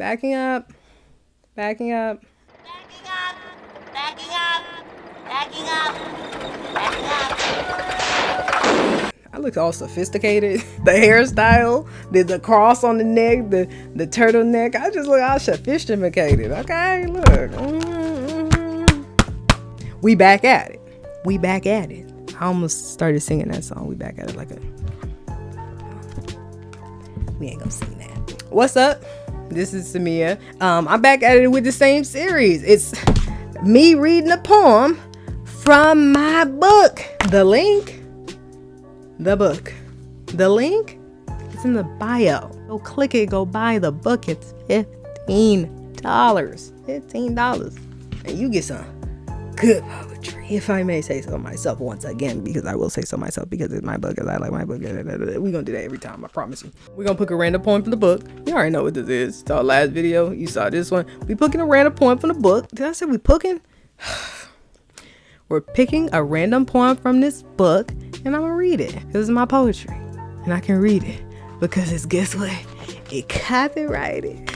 Backing up. Backing up. Backing up. Backing up. Backing up. Backing up. I look all sophisticated. The hairstyle, the cross on the neck, the turtleneck. I just look all sophisticated. Okay, look. We back at it. We back at it. I almost started singing that song. We back at it like a... We ain't gonna sing that. What's up? This is Samia. I'm back at it with the same series. It's me reading a poem from my book. The link is in the bio. Go click it, go buy the book. It's $15. $15. And you get some good poetry, if I may say so myself once again, because I will say so myself because it's my book, because I like my book. We're gonna do that every time, I promise you. We're gonna pick a random poem from the book. You already know what this is. It's our last video. You saw this one. We picking a random poem from the book. Did I say we picking? We're picking a random poem from this book, and I'm gonna read it because it's my poetry, and I can read it because it's, guess what? It copyrighted.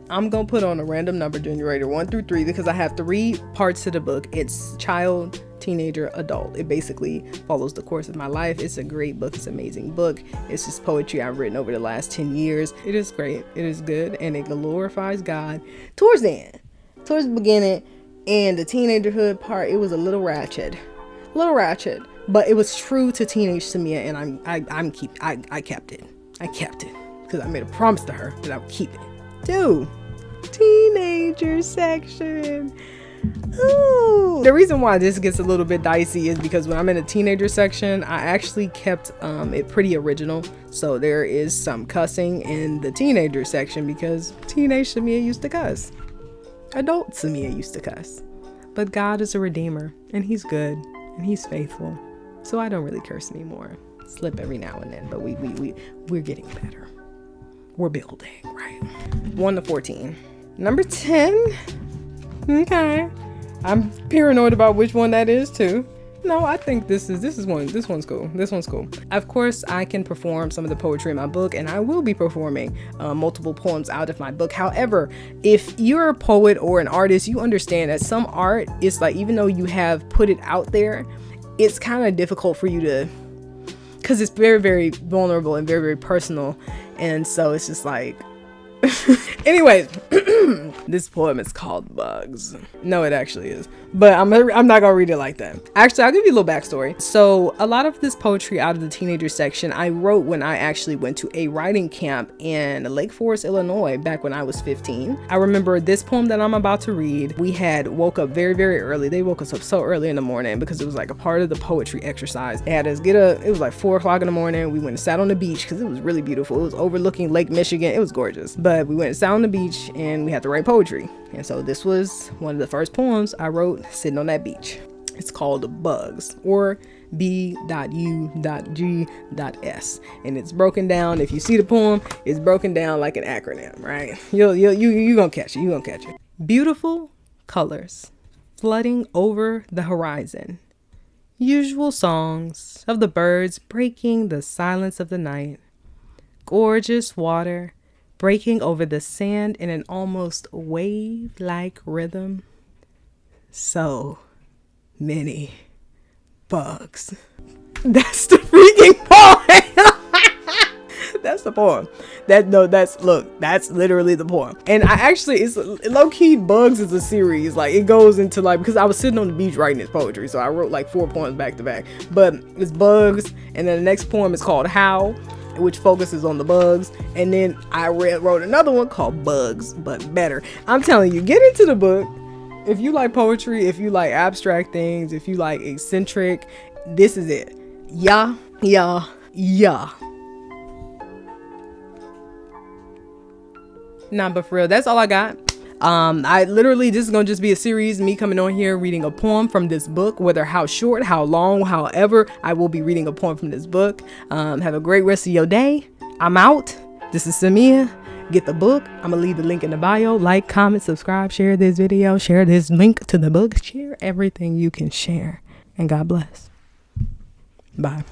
I'm gonna put on a random number generator 1 through 3 because I have 3 parts to the book. It's child, teenager, adult. It basically follows the course of my life. It's a great book. It's an amazing book. It's just poetry I've written over the last 10 years. It is great. It is good, and it glorifies God. Towards the end, towards the beginning, and the teenagerhood part, it was a little ratchet, but it was true to teenage Samia, and I kept it. I kept it because I made a promise to her that I would keep it. Dude, teenager section. Ooh. The reason why this gets a little bit dicey is because when I'm in a teenager section, I actually kept it pretty original. So there is some cussing in the teenager section because teenage Samia used to cuss. Adult Samia used to cuss. But God is a redeemer, and he's good, and he's faithful. So I don't really curse anymore. Slip every now and then, but we're getting better. We're building, right? 1 to 14. Number 10. Okay. I'm paranoid about which one that is too. No, I think this one's cool. This one's cool. Of course, I can perform some of the poetry in my book, and I will be performing multiple poems out of my book. However, if you're a poet or an artist, you understand that some art is like, even though you have put it out there, it's kind of difficult for you to, because it's very, very vulnerable and very, very personal. And so it's just like, anyways, this poem is called Bugs. No, it actually is, but I'm not gonna read it like that. Actually, I'll give you a little backstory. So a lot of this poetry out of the teenager section I wrote when I actually went to a writing camp in Lake Forest, Illinois, back when I was 15. I remember this poem that I'm about to read. We had woke up very, very early. They woke us up so early in the morning because it was like a part of the poetry exercise. They had us get up. It was like 4 o'clock in the morning. We went and sat on the beach because it was really beautiful. It was overlooking Lake Michigan. It was gorgeous. But we went and sat on the beach and we had to write poetry. And so this was one of the first poems I wrote sitting on that beach. It's called Bugs, or B.U.G.S. And it's broken down. If you see the poem, it's broken down like an acronym, right? You gonna catch it. You gonna catch it. Beautiful colors flooding over the horizon. Usual songs of the birds breaking the silence of the night. Gorgeous water breaking over the sand in an almost wave-like rhythm. So many bugs. That's the freaking poem. That's the poem. That's literally the poem. And it's low-key. Bugs is a series. Like, it goes into like, because I was sitting on the beach writing this poetry, so I wrote like 4 poems back to back. But it's Bugs, and then the next poem is called How, which focuses on the bugs. And then I wrote another one called Bugs, but better. I'm telling you, get into the book. If you like poetry, if you like abstract things, if you like eccentric, this is it. Yeah. Nah, but for real, that's all I got. I literally, this is gonna just be a series, me coming on here reading a poem from this book, whether how short, how long, however, I will be reading a poem from this book. Have a great rest of your day. I'm out. This is Samia. Get the book. I'm gonna leave the link in the bio. Like, comment, subscribe, share this video, share this link to the book, share everything you can share. and God bless. Bye.